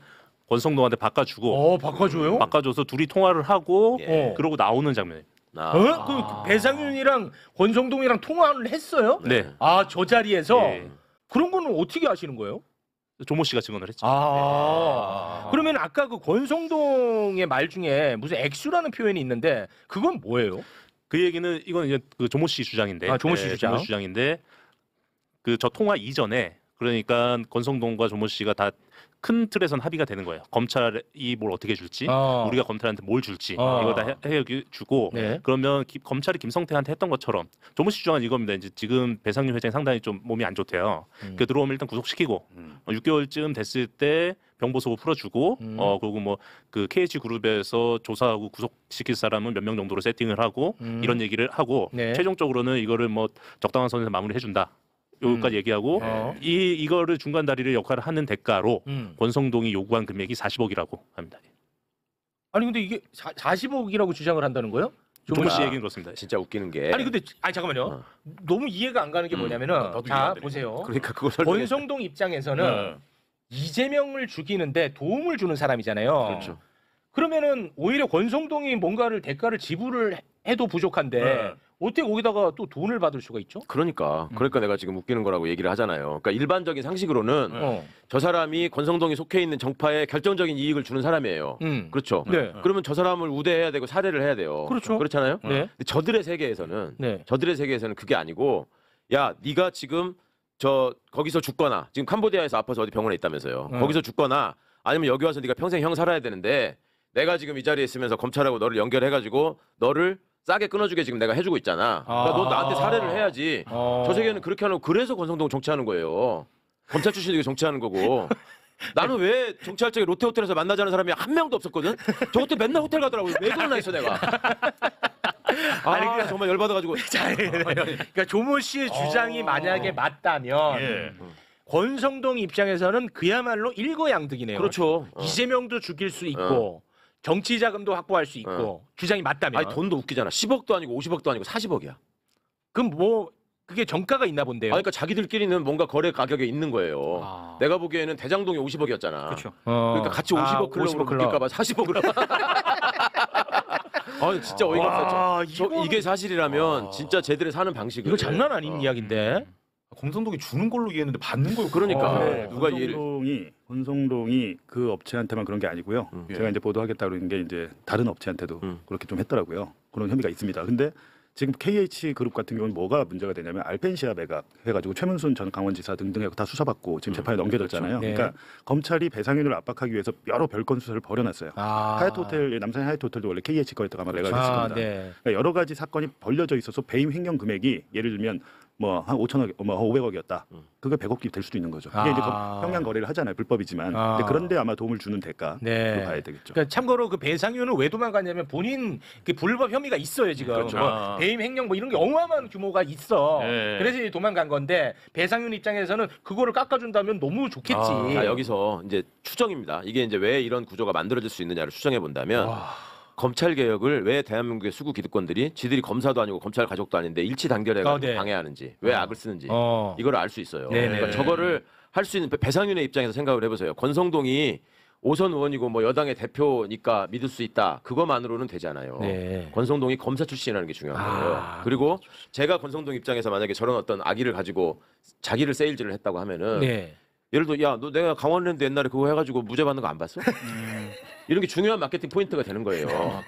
권성동한테 바꿔주고 바꿔줘요? 바꿔줘서 둘이 통화를 하고 예. 그러고 나오는 장면이에요. 그 배상윤이랑 권성동이랑 통화를 했어요? 네. 저 자리에서 예. 그런 거는 어떻게 아시는 거예요? 조모 씨가 증언을 했죠. 그러면 아까 그 권성동의 말 중에 무슨 액수라는 표현이 있는데 그건 뭐예요? 그 얘기는 이건 이제 그 조모 씨 주장인데. 조모 씨 주장. 조모 씨 주장인데 그 저 통화 이전에 그러니까 권성동과 조모 씨가 다 큰 틀에선 합의가 되는 거예요. 검찰이 뭘 어떻게 줄지, 우리가 검찰한테 뭘 줄지 이거 다 해주고 네. 그러면 검찰이 김성태한테 했던 것처럼 조모 씨 주장은 이겁니다. 이제 지금 배상윤 회장이 상당히 좀 몸이 안 좋대요. 그 들어오면 일단 구속시키고 6개월쯤 됐을 때 병보소고 풀어주고 그리고 뭐 그 KH 그룹에서 조사하고 구속시킬 사람은 몇 명 정도로 세팅을 하고 이런 얘기를 하고 네. 최종적으로는 이거를 뭐 적당한 선에서 마무리해준다. 여기까지 얘기하고 이거를 중간 다리를 역할을 하는 대가로 권성동이 요구한 금액이 40억이라고 합니다. 아니 근데 이게 40억이라고 주장을 한다는 거예요? 조모 씨 얘기는 그렇습니다. 진짜 웃기는 게 아니 근데 잠깐만요. 너무 이해가 안 가는 게 뭐냐면은 나도 이해가 자 안 되네. 보세요. 그러니까 그걸 설명해. 권성동 입장에서는 네. 이재명을 죽이는데 도움을 주는 사람이잖아요. 그렇죠. 그러면은 오히려 권성동이 뭔가를 대가를 지불을 해도 부족한데 네. 어떻게 거기다가 또 돈을 받을 수가 있죠? 그러니까 내가 지금 웃기는 거라고 얘기를 하잖아요. 그러니까 일반적인 상식으로는 어. 저 사람이 권성동이 속해 있는 정파에 결정적인 이익을 주는 사람이에요. 그렇죠. 네. 그러면 저 사람을 우대해야 되고 살해를 해야 돼요. 그렇죠. 그렇잖아요. 네. 근데 저들의 세계에서는 네. 그게 아니고 야 네가 지금 거기서 죽거나 지금 캄보디아에서 아파서 어디 병원에 있다면서요. 거기서 죽거나 아니면 여기 와서 네가 평생 형 살아야 되는데 내가 지금 이 자리에 있으면서 검찰하고 너를 연결해가지고 너를 싸게 끊어주게 지금 내가 해주고 있잖아. 그러니까 너 나한테 살해를 해야지. 저 세계는 그렇게 하는 거 그래서 권성동 정치하는 거예요. 검찰 출신들이 정치하는 거고. 나는 왜 정치할 적에 롯데호텔에서 만나자는 사람이 한 명도 없었거든. 저 그때 맨날 호텔 가더라고요. 왜 그러나 했어 내가. 그러니까 정말 열받아가지고. 그러니까 조모 씨의 주장이 만약에 맞다면 예. 권성동 입장에서는 그야말로 일거양득이네요. 그렇죠. 이재명도 죽일 수 있고 정치 자금도 확보할 수 있고 주장이 맞다면. 아니 돈도 웃기잖아. 10억도 아니고 50억도 아니고 40억이야. 그럼 뭐 그게 정가가 있나 본데요. 그러니까 자기들끼리는 뭔가 거래 가격에 있는 거예요. 내가 보기에는 대장동이 50억이었잖아. 그렇죠. 그러니까 같이 50억 클럽으로 50억 클럽. 묶일까봐 40억을. 아 진짜 어이가 없었죠. 이게 사실이라면 진짜 제대로 사는 방식을. 이거 장난 아닌 이야기인데. 권성동이 주는 걸로 이해했는데 받는 거요. 그러니까 네, 누가 이해를. 권성동이 그 업체한테만 그런 게 아니고요. 예. 제가 이제 보도하겠다 그러는 게 이제 다른 업체한테도 그렇게 좀 했더라고요. 그런 혐의가 있습니다. 근데 지금 KH 그룹 같은 경우는 뭐가 문제가 되냐면 알펜시아 매각 해가지고 최문순 전 강원지사 등등하고 다 수사받고 지금 재판에 넘겨졌잖아요. 그렇죠. 네. 그러니까 검찰이 배상윤을 압박하기 위해서 여러 별건 수사를 벌여놨어요. 하얏트 호텔, 남산 하얏트 호텔도 원래 KH 거였다가 아마 매각을 했을 겁니다. 네. 그러니까 여러 가지 사건이 벌려져 있어서 배임 횡령 금액이 예를 들면 뭐 한 5천억, 뭐 500억이었다. 그게 100억이 될 수도 있는 거죠. 이게 이제 평양 거래를 하잖아요. 불법이지만. 근데 그런데 아마 도움을 주는 대가로 네. 봐야 되겠죠. 그러니까 참고로 그 배상윤은 왜 도망갔냐면 본인 그 불법 혐의가 있어요 지금. 그렇죠. 뭐 배임 횡령 뭐 이런 게 어마어마한 규모가 있어. 네. 그래서 이제 도망간 건데 배상윤 입장에서는 그거를 깎아준다면 너무 좋겠지. 여기서 이제 추정입니다. 이게 이제 왜 이런 구조가 만들어질 수 있느냐를 추정해 본다면 검찰 개혁을 왜 대한민국의 수구 기득권들이 지들이 검사도 아니고 검찰 가족도 아닌데 일치 단결해가지고 네. 방해하는지 왜 악을 쓰는지 어. 이걸 알 수 있어요. 네네. 그러니까 저거를 할 수 있는 배상윤의 입장에서 생각을 해보세요. 권성동이 5선 의원이고 뭐 여당의 대표니까 믿을 수 있다. 그것만으로는 되지 않아요. 네. 권성동이 검사 출신이라는 게 중요한 거예요. 그리고 제가 권성동 입장에서 만약에 저런 어떤 악의를 가지고 자기를 세일즈를 했다고 하면은 네. 예를 들어 야 너 내가 강원랜드 옛날에 그거 해가지고 무죄 받는 거 안 봤어? 이런 게 중요한 마케팅 포인트가 되는 거예요.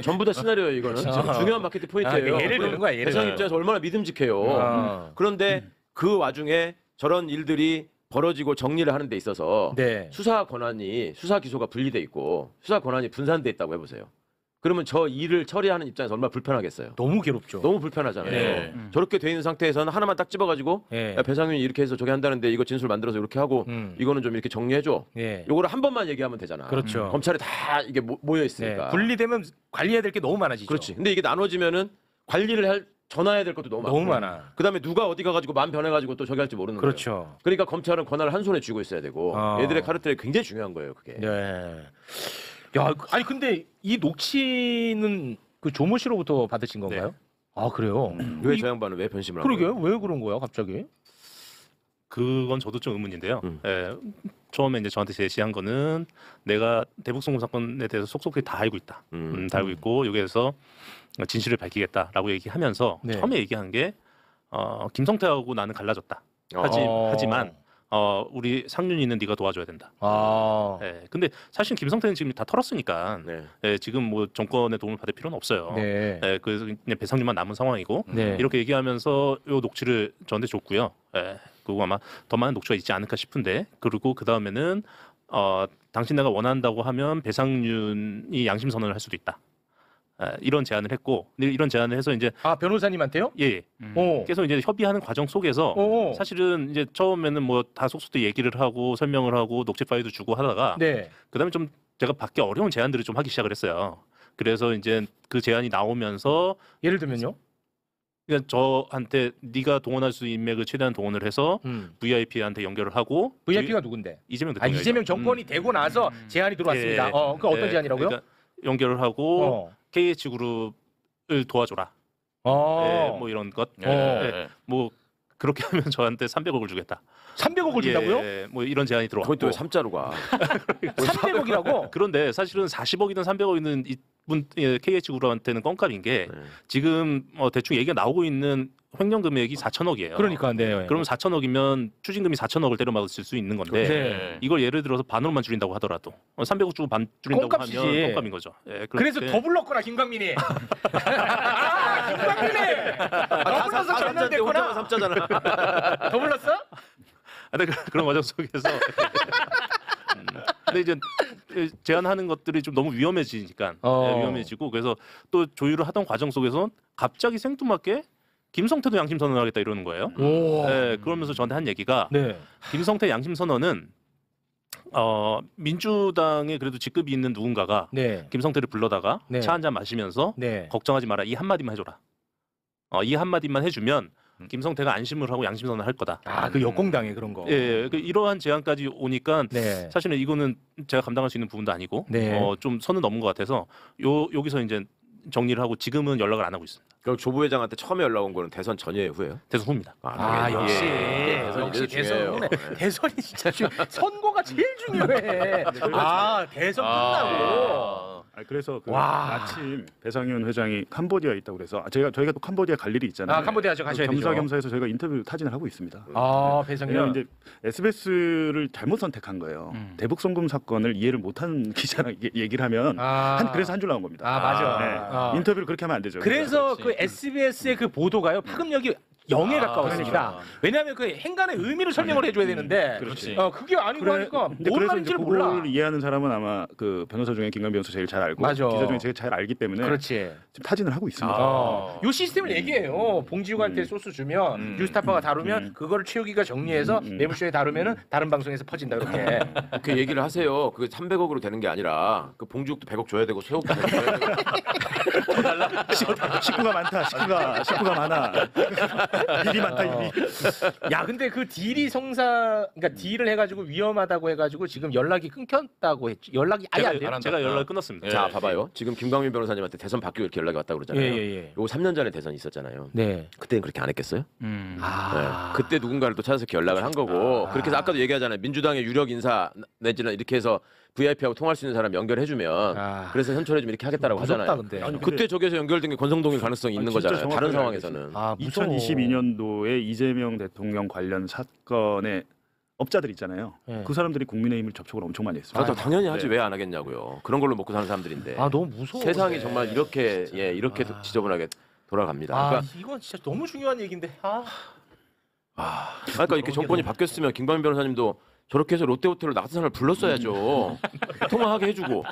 전부 다 시나리오예요 이거는. 중요한 마케팅 포인트예요. 예를 드는 거야. 예를 대상 들어. 입장에서 얼마나 믿음직해요. 그런데 그 와중에 저런 일들이 벌어지고 정리를 하는 데 있어서 네. 수사 기소가 분리돼 있고 수사 권한이 분산돼 있다고 해보세요. 그러면 저 일을 처리하는 입장에서 얼마나 불편하겠어요. 너무 괴롭죠. 너무 불편하잖아요. 네. 저렇게 돼 있는 상태에서는 하나만 딱 집어가지고 네. 야, 배상윤이 이렇게 해서 저기 한다는데 이거 진술 만들어서 이렇게 하고 이거는 좀 이렇게 정리해줘. 네. 요거를 한 번만 얘기하면 되잖아. 그렇죠. 검찰에 다 이게 모여 네. 있으니까. 분리되면 관리해야 될 게 너무 많아지죠. 그렇지. 근데 이게 나눠지면은 관리를 전화해야 될 것도 너무 많고. 너무 많아. 그다음에 누가 어디 가가지고 마음 변해가지고 또 저기 할지 모르는 거예요. 그렇죠. 그러니까 검찰은 권한을 한 손에 쥐고 있어야 되고 얘들의 카르텔이 굉장히 중요한 거예요. 그게. 네. 야, 아니 근데 이 녹취는 그 조모 씨로부터 받으신 건가요? 네. 아 그래요? 왜 저 양반은 왜 변심을 한 그러게요. 거예요? 왜 그런 거야 갑자기? 그건 저도 좀 의문인데요. 예, 처음에 이제 저한테 제시한 거는 내가 대북송금 사건에 대해서 속속히 다 알고 있다. 다 알고 있고 여기에서 진실을 밝히겠다라고 얘기하면서 네. 처음에 얘기한 게 김성태하고 나는 갈라졌다. 하지만 우리 상윤이는 네가 도와줘야 된다. 예, 근데 사실 김성태는 지금 다 털었으니까 네. 예, 지금 뭐 정권의 도움을 받을 필요는 없어요. 네. 예, 그래서 그냥 배상률만 남은 상황이고 네. 이렇게 얘기하면서 요 녹취를 저한테 줬고요. 예, 그리고 아마 더 많은 녹취가 있지 않을까 싶은데 그리고 그 다음에는 당신 내가 원한다고 하면 배상윤이 양심 선언을 할 수도 있다. 이런 제안을 했고 이런 제안을 해서 이제 변호사님한테요? 예. 그래서 이제 협의하는 과정 속에서 사실은 이제 처음에는 뭐 다 속속도 얘기를 하고 설명을 하고 녹취 파일도 주고 하다가 네. 그다음에 좀 제가 받기 어려운 제안들을 좀 하기 시작을 했어요. 그래서 이제 그 제안이 나오면서 예를 들면요? 그냥 저한테 네가 동원할 수 있는 인맥을 최대한 동원을 해서 VIP한테 연결을 하고 VIP가 누군데? 이재명 대통령. 이재명 정권이 되고 나서 제안이 들어왔습니다. 그 어떤 제안이라고요? 그러니까 연결을 하고 KH 그룹 도와줘라. 어. 뭐 이런 것. 예. 뭐 그렇게 하면 저한테 300억을 주겠다. 300억을 준다고요? 뭐 이런 제안이 거기 들어왔고. 또 3자로 가. 300억이라고? 그런데 사실은 40억이든 300억이든 이분 KH그룹한테는 껌값인 게 지금 대충 얘기가 나오고 있는 횡령 금액이 4천억이에요. 그러니까 네. 그러면 4천억이면 추징금이 4천억을 때려맞을 수 있는 건데 네. 이걸 예를 들어서 반으로만 줄인다고 하더라도 300억 주고 반 줄인다고 껌값이지. 하면 껌값인 거죠. 그래서 더 불렀구나 김광민이. 김광민이. 더 불러서 전환됐구나. 3자잖아. 더 불렀어? 근데 그런 과정 속에서 근데 이제 제안하는 것들이 좀 너무 위험해지니까 위험해지고 그래서 또 조율을 하던 과정 속에서 갑자기 생뚱맞게 김성태도 양심 선언을 하겠다 이러는 거예요. 그러면서 저한테 한 얘기가 김성태 양심 선언은 민주당에 그래도 직급이 있는 누군가가 김성태를 불러다가 차 한잔 마시면서 걱정하지 마라 이 한마디만 해줘라. 이 한마디만 해주면 김성태가 안심을 하고 양심 선언을 할 거다. 그 역공당에 그런 거. 이러한 제안까지 오니까 사실은 이거는 제가 감당할 수 있는 부분도 아니고 좀 선을 넘은 것 같아서 여기서 이제 정리를 하고 지금은 연락을 안 하고 있습니다. 그럼 조 부회장한테 처음에 연락 온 거는 대선 전이에요, 후예요? 대선 후입니다. 역시 역시 대선 후네. 대선이 진짜 선거가 제일 중요해. 대선 끝나고. 그래서 마침 배상윤 회장이 캄보디아에 있다고 그래서 저희가 또 캄보디아 갈 일이 있잖아요. 캄보디아 가셔야 되죠. 겸사겸사해서 저희가 인터뷰 타진을 하고 있습니다. 배상윤 이제 SBS를 잘못 선택한 거예요. 대북 송금 사건을 이해를 못한 기자랑 얘기를 하면 그래서 한 줄 나온 겁니다. 맞아. 인터뷰를 그렇게 하면 안 되죠. 그래서 그 SBS의 그 보도가요 파급력이 0에 가까웠습니다. 왜냐하면 그 행간의 의미를 설명을 해줘야 되는데 그게 아니고 하니까 뭔 말인지를 몰라. 그걸 이해하는 사람은 아마 그 변호사 중에 김광민 변호사 제일 잘 알고 기자 중에 제일 잘 알기 때문에 지금 타진을 하고 있습니다. 요 시스템을 얘기해요. 봉지욱한테 소스 주면 뉴스타파가 다루면 그거를 최욱이가 정리해서 매물쇼에 다루면은 다른 방송에서 퍼진다 이렇게. 그 얘기를 하세요. 그게 300억으로 되는 게 아니라 그 봉지욱도 100억 줘야 되고 최욱도 100억 줘야 되고. 더 달라? 식구가 많다. 식구가 많아. 일이 많다 일이. 야 근데 그 딜이 그러니까 딜을 해가지고 위험하다고 해가지고 지금 연락이 끊겼다고 했지. 연락이 아예 안 돼요. 제가 연락을 끊었습니다. 자 봐봐요. 지금 김광민 변호사님한테 대선 바뀌고 이렇게 연락이 왔다고 그러잖아요. 요거 3년 전에 대선이 있었잖아요. 그때는 그렇게 안 했겠어요? 그때 누군가를 또 찾아서 이렇게 연락을 한 거고 그렇게 해서 아까도 얘기하잖아요. 민주당의 유력 인사 내지는 이렇게 해서 VIP하고 통할 수 있는 사람 연결해주면 그래서 현철해주면 이렇게 하겠다라고 하잖아요. 근데. 그때 저기에서 연결된 게 권성동일 가능성이 있는 거잖아요. 다른 상황에서는. 2022년도에 이재명 대통령 관련 사건의 업자들 있잖아요. 그 사람들이 국민의힘을 접촉을 엄청 많이 했어요. 당연히 하지 왜 안 하겠냐고요. 그런 걸로 먹고 사는 사람들인데. 너무 무서워. 세상이 정말 이렇게 지저분하게 돌아갑니다. 그러니까 이건 진짜 너무 중요한 얘기인데. 그러니까 이렇게 정권이 바뀌었으면 김광민 변호사님도 저렇게 해서 롯데호텔로 나 같은 사람을 불렀어야죠. 통화하게 해주고.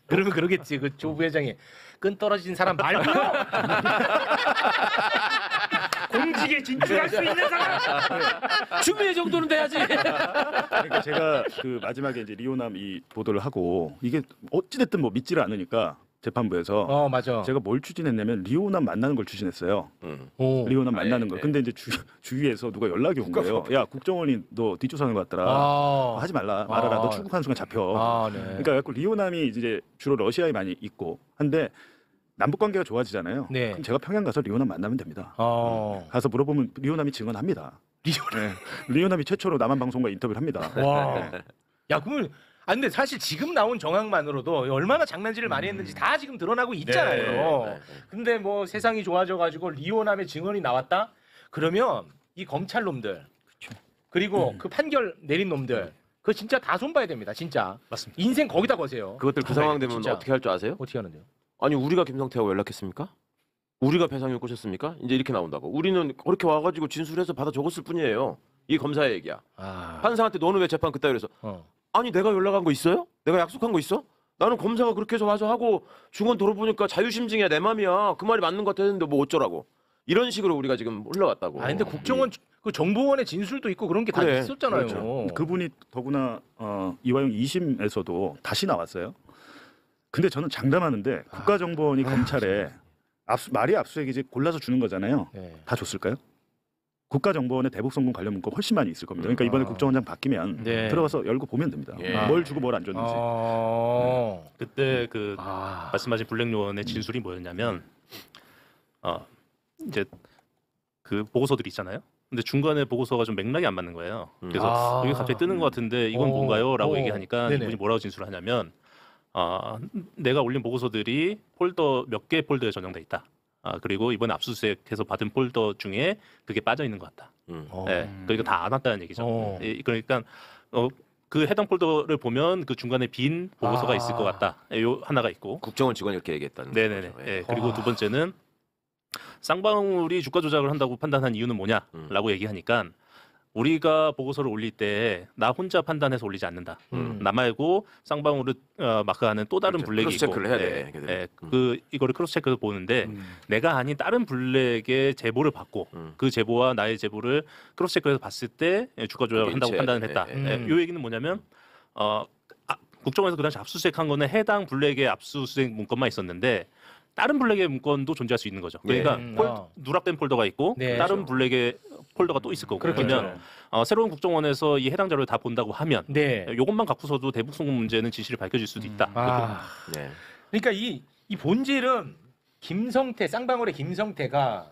그러면 그러겠지. 그 조 부회장이 끈 떨어진 사람 말고요. 공직에 진출할 수 있는 사람. 준비 정도는 돼야지. 그러니까 제가 그 마지막에 이제 리오남 이 보도를 하고 이게 어찌됐든 뭐 믿지를 않으니까 재판부에서 맞아. 제가 뭘 추진했냐면 리오남 만나는 걸 추진했어요. 리오남 만나는 걸. 근데 이제 주위에서 누가 연락이 온 거예요. 야 국정원이 너 뒷조사하는 것 같더라. 하지 말아라. 너 출국하는 순간 잡혀. 그러니까 리오남이 이제 주로 러시아에 많이 있고 한데 남북 관계가 좋아지잖아요. 그럼 제가 평양 가서 리오남 만나면 됩니다. 가서 물어보면 리오남이 증언합니다. 리오남이 최초로 남한 방송과 인터뷰를 합니다. 야 그러면. 근데 사실 지금 나온 정황만으로도 얼마나 장난질을 많이 했는지 다 지금 드러나고 있잖아요. 근데 뭐 세상이 좋아져가지고 리오남의 증언이 나왔다? 그러면 이 검찰 놈들 그리고 그 판결 내린 놈들 그거 진짜 다 손봐야 됩니다. 진짜. 맞습니다. 인생 거기다 거세요. 그것들 그 상황 되면 진짜. 어떻게 할 줄 아세요? 어떻게 하는데요? 아니 우리가 김성태하고 연락했습니까? 우리가 배상윤 꼬셨습니까? 이제 이렇게 나온다고. 우리는 그렇게 와가지고 진술해서 받아 적었을 뿐이에요. 이 검사의 얘기야. 판사한테 너는 왜 재판 그따위 그래서 아니 내가 연락한 거 있어요? 내가 약속한 거 있어? 나는 검사가 그렇게 해서 와서 하고 증언 들어보니까 자유심증이야 내 맘이야. 그 말이 맞는 것 같았는데 뭐 어쩌라고. 이런 식으로 우리가 지금 흘러갔다고. 근데 국정원 그 정보원의 진술도 있고 그런 게 다 있었잖아요. 그렇죠. 그분이 더구나 이화영 2심에서도 다시 나왔어요. 근데 저는 장담하는데 국가정보원이 검찰에 말이 압수수색이지 골라서 주는 거잖아요. 다 줬을까요? 국가정보원의 대북송금 관련 문건 훨씬 많이 있을 겁니다. 그러니까 이번에 국정원장 바뀌면 들어가서 열고 보면 됩니다. 뭘 주고 뭘 안 줬는지. 그때 그 말씀하신 블랙요원의 진술이 뭐였냐면 이제 그 보고서들이 있잖아요. 근데 중간에 보고서가 좀 맥락이 안 맞는 거예요. 그래서 여기 갑자기 뜨는 것 같은데 이건 뭔가요?라고 얘기하니까 네네. 이분이 뭐라고 진술을 하냐면 내가 올린 보고서들이 폴더 몇 개 폴더에 전용돼 있다. 그리고 이번에 압수수색해서 받은 폴더 중에 그게 빠져 있는 것 같다. 네, 그러니까 다 안 왔다는 얘기죠. 그러니까 그 해당 폴더를 보면 그 중간에 빈 보고서가 있을 것 같다. 요 하나가 있고. 국정원 직원이 이렇게 얘기했다는 네네네. 거죠. 네, 그리고 두 번째는 쌍방울이 주가 조작을 한다고 판단한 이유는 뭐냐라고 얘기하니까 우리가 보고서를 올릴 때 나 혼자 판단해서 올리지 않는다. 나 말고 쌍방울을 마크하는 또 다른 그렇죠. 블랙이 있고, 크로스체크를 해야 돼. 그 이거를 크로스체크해서 보는데 내가 아닌 다른 블랙의 제보를 받고 그 제보와 나의 제보를 크로스체크해서 봤을 때 주가 조작을 한다고 판단을 했다. 이 얘기는 뭐냐면 국정원에서 그 당시 압수수색한 거는 해당 블랙의 압수수색 문건만 있었는데. 다른 블랙의 문건도 존재할 수 있는 거죠. 그러니까 누락된 폴더가 있고 다른 블랙의 폴더가 또 있을 거고. 그러면 새로운 국정원에서 이 해당 자료를 다 본다고 하면 이것만 갖고서도 대북 송금 문제는 진실이 밝혀질 수도 있다. 그러니까 이 본질은 쌍방울의 김성태가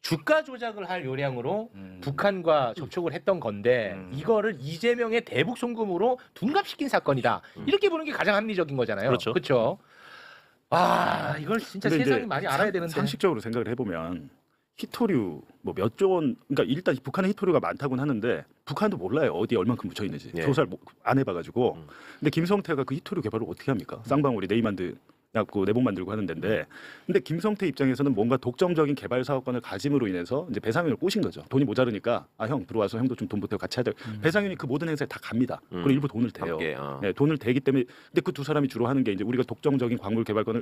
주가 조작을 할 요량으로 북한과 접촉을 했던 건데 이거를 이재명의 대북 송금으로 둔갑시킨 사건이다. 이렇게 보는 게 가장 합리적인 거잖아요. 그렇죠. 와, 이걸 진짜 세상이 많이 알아야 되는데. 상식적으로 생각을 해보면 히토류 뭐 몇 조 원, 그러니까 일단 북한의 히토류가 많다고는 하는데 북한도 몰라요 어디에 얼만큼 묻혀 있는지. 조사를 안 해봐가지고. 근데 김성태가 그 히토류 개발을 어떻게 합니까? 쌍방울이 네이만드 그 내복 만들고 하는 데인데, 근데 김성태 입장에서는 뭔가 독점적인 개발 사업권을 가짐으로 인해서 이제 배상윤을 꼬신 거죠. 돈이 모자르니까 형 들어와서 형도 좀 돈 보태고 같이 하자. 배상윤이 그 모든 행사에 다 갑니다. 그리고 일부 돈을 대요. 돈을 대기 때문에. 근데 그 두 사람이 주로 하는 게 이제 우리가 독점적인 광물 개발권을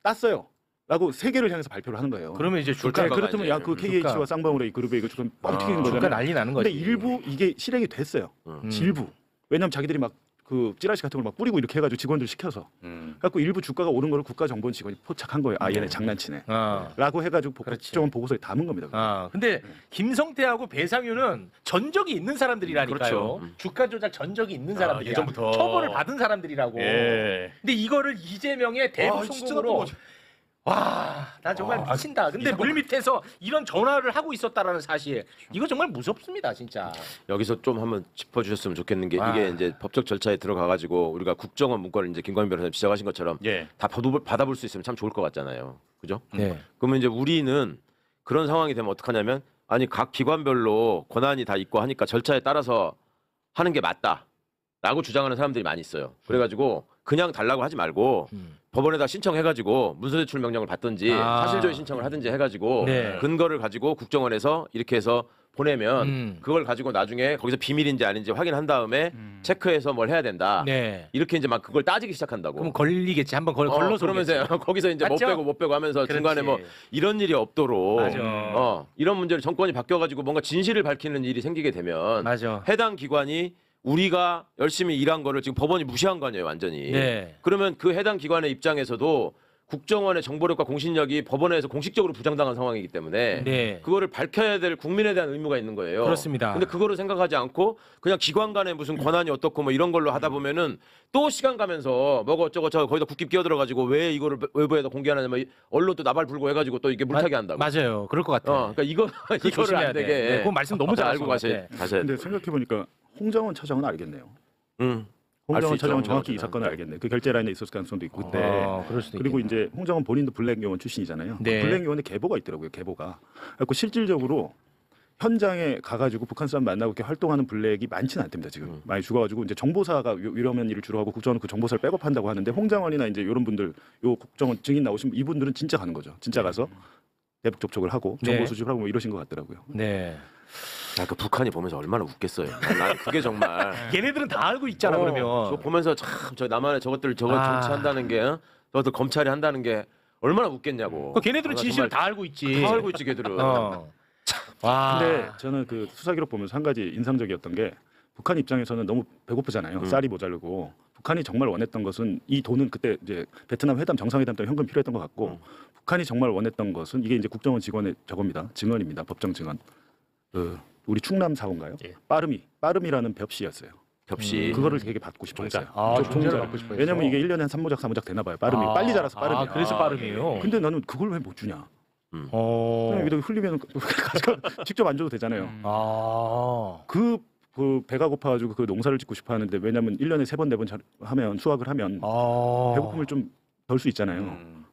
땄어요. 라고 세계를 향해서 발표를 하는 거예요. 그러면 이제 주가 그렇다면 야 그 KH와 쌍방울의 이 그룹에 이거 좀 뻥튀기는 거잖아요. 주가 난리 나는 거지. 근데 일부 이게 실행이 됐어요. 일부. 왜냐면 자기들이 막 그 찌라시 같은 걸 막 뿌리고 이렇게 해가지고 직원들 시켜서 그래갖고 일부 주가가 오른 거를 국가정보원 직원이 포착한 거예요. 얘네 장난치네 라고 해가지고 국정원 보고서에 담은 겁니다. 근데 김성태하고 배상윤은 전적이 있는 사람들이라니까요. 주가 조작 전적이 있는 사람들이야. 예전부터 처벌을 받은 사람들이라고. 근데 이거를 이재명의 대북 송금으로 와, 나 정말 미친다. 근데 물밑에서 이런 전화를 하고 있었다라는 사실, 이거 정말 무섭습니다, 진짜. 여기서 좀 한번 짚어주셨으면 좋겠는 게 이게 이제 법적 절차에 들어가가지고 우리가 국정원 문건을 이제 김광민 변호사님 지적하신 것처럼 다 받아볼 수 있으면 참 좋을 것 같잖아요, 그죠? 그러면 이제 우리는 그런 상황이 되면 어떡하냐면 아니 각 기관별로 권한이 다 있고 하니까 절차에 따라서 하는 게 맞다라고 주장하는 사람들이 많이 있어요. 그래가지고 그냥 달라고 하지 말고. 법원에다 신청해가지고 문서제출 명령을 받든지 사실조회 신청을 하든지 해가지고 근거를 가지고 국정원에서 이렇게 해서 보내면 그걸 가지고 나중에 거기서 비밀인지 아닌지 확인한 다음에 체크해서 뭘 해야 된다. 이렇게 이제 막 그걸 따지기 시작한다고. 그럼 걸리겠지. 한번 걸러서 그러면서 거기서 이제 못 빼고 하면서 중간에 뭐 이런 일이 없도록 이런 문제를 정권이 바뀌어가지고 뭔가 진실을 밝히는 일이 생기게 되면 해당 기관이 우리가 열심히 일한 거를 지금 법원이 무시한 거 아니에요, 완전히. 그러면 그 해당 기관의 입장에서도 국정원의 정보력과 공신력이 법원에서 공식적으로 부정당한 상황이기 때문에 그거를 밝혀야 될 국민에 대한 의무가 있는 거예요. 그렇습니다. 근데 그거를 생각하지 않고 그냥 기관 간에 무슨 권한이 어떻고 뭐 이런 걸로 하다 보면은 또 시간 가면서 뭐가 어쩌고 저쩌고 거기다 국기 끼어들어가지고 왜 이거를 외부에다 공개하느냐 뭐 언론도 나발 불고 해가지고 또 이게 물타기 한다고. 맞아요. 그럴 것 같아요. 그러니까 이거를 안 되게. 그 말씀 너무 잘 알고 가셔야 돼. 근데 생각해보니까 홍정원 차장은 알겠네요. 홍정원 차장은 정확히 이 사건을 알겠네. 그 결제 라인에 있었을 가능성도 있고 그때. 그리고 이제 홍정원 본인도 블랙 요원 출신이잖아요. 그 블랙 요원에 계보가 있더라고요. 계보가. 그래서 실질적으로 현장에 가가지고 북한 사람 만나고 이렇게 활동하는 블랙이 많지는 않답니다. 지금 많이 죽어가지고 이제 정보사가 위험한 일을 주로 하고 국정원 그 정보사를 백업한다고 하는데 홍장원이나 이제 이런 분들 요 국정원 증인 나오신 이분들은 진짜 가는 거죠. 진짜 가서 대북 접촉을 하고 정보 수집을 하고 뭐 이러신 것 같더라고요. 그 북한이 보면서 얼마나 웃겠어요. 난 그게 정말. 얘네들은 다 알고 있잖아 그러면. 그거 보면서 참 저 나만의 저것들 정치한다는 게 저것들 검찰이 한다는 게 얼마나 웃겠냐고. 걔네들은 진실을 다 알고 있지. 다 알고 있지 걔들은. 근데 저는 그 수사 기록 보면서 한 가지 인상적이었던 게 북한 입장에서는 너무 배고프잖아요. 쌀이 모자르고. 북한이 정말 원했던 것은 이 돈은 그때 이제 베트남 회담 정상회담 때 현금 필요했던 것 같고 북한이 정말 원했던 것은 이게 이제 국정원 직원의 저겁니다. 증언입니다. 법정 증언. 우리 충남 사원가요? 빠름이라는 벽시였어요. 벽시. 그거를 되게 받고 싶어 했어요. 종자 받고 싶어 했어. 왜냐면 이게 1년에 한 3모작 4모작 되나 봐요. 빠름이 빨리 자라서 빠름이야. 그래서 빠름이에요. 근데 나는 그걸 왜 못 주냐? 그냥 여기다 흘리면 직접 안 줘도 되잖아요. 그 배가 고파가지고 그 농사를 짓고 싶어 하는데 왜냐면 1년에 3번 4번 하면 수확을 하면 배고픔을 좀 덜 수 있잖아요.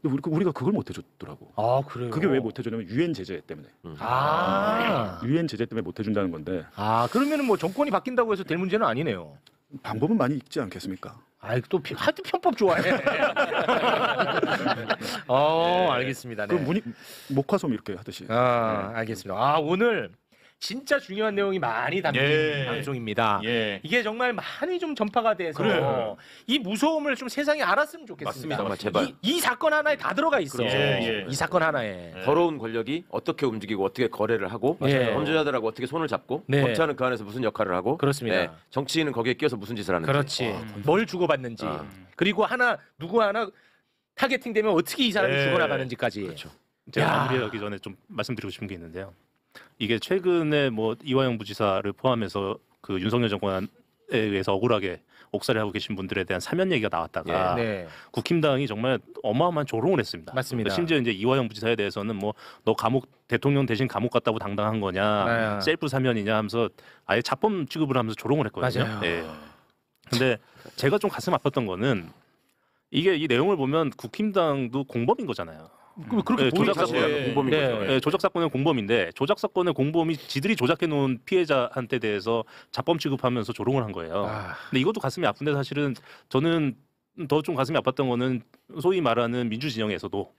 근데 우리가 그걸 못 해줬더라고. 그래요? 그게 왜 못 해주냐면 유엔 제재 때문에. 유엔 제재 때문에 못 해준다는 건데. 그러면은 뭐 정권이 바뀐다고 해서 될 문제는 아니네요. 방법은 많이 있지 않겠습니까? 또 하여튼 편법 좋아해. 알겠습니다. 그 네. 목화솜 이렇게 하듯이. 알겠습니다. 오늘 진짜 중요한 내용이 많이 담긴 방송입니다. 이게 정말 많이 좀 전파가 돼서 이 무서움을 좀 세상이 알았으면 좋겠습니다. 맞습니다. 제발. 이 사건 하나에 다 들어가 있어. 이 사건 하나에. 더러운 권력이 어떻게 움직이고 어떻게 거래를 하고 범죄자들하고 어떻게 손을 잡고 검찰은 그 안에서 무슨 역할을 하고 그렇습니다. 정치인은 거기에 끼어서 무슨 짓을 하는지. 그렇지. 뭘 주고받는지. 그리고 누구 하나 타겟팅되면 어떻게 이 사람이 죽어나가는지까지. 그렇죠. 제가 마무리하기 전에 좀 말씀드리고 싶은 게 있는데요. 이게 최근에 뭐 이화영 부지사를 포함해서 그 윤석열 정권에 의해서 억울하게 옥살이 하고 계신 분들에 대한 사면 얘기가 나왔다가 국힘당이 정말 어마어마한 조롱을 했습니다. 맞습니다. 심지어 이제 이화영 부지사에 대해서는 뭐 너 대통령 대신 감옥 갔다고 당당한 거냐, 셀프 사면이냐 하면서 아예 자범 취급을 하면서 조롱을 했거든요. 맞아요. 근데 제가 좀 가슴 아팠던 거는 이게 이 내용을 보면 국힘당도 공범인 거잖아요. 그렇게 조작 사건은 공범인 거죠. 조작 사건은 공범인데 조작 사건의 공범이 지들이 조작해 놓은 피해자한테 대해서 자범 취급하면서 조롱을 한 거예요. 근데 이것도 가슴이 아픈데 사실은 저는 더 좀 가슴이 아팠던 거는 소위 말하는 민주 진영에서도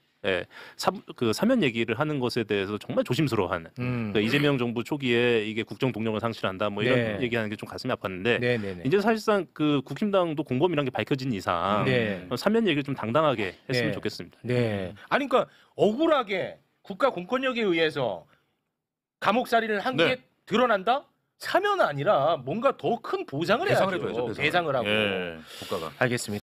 그 사면 얘기를 하는 것에 대해서 정말 조심스러워하는 그러니까 이재명 정부 초기에 이게 국정 동력을 상실한다 뭐 이런 얘기하는 게 좀 가슴이 아팠는데 이제 사실상 그 국힘당도 공범이란 게 밝혀진 이상 사면 얘기를 좀 당당하게 했으면 좋겠습니다. 아니 그러니까 억울하게 국가 공권력에 의해서 감옥살이를 한 게 드러난다? 사면은 아니라 뭔가 더 큰 보상을 해야죠. 배상을 해줘야죠. 배상을 하고. 국가가. 알겠습니다.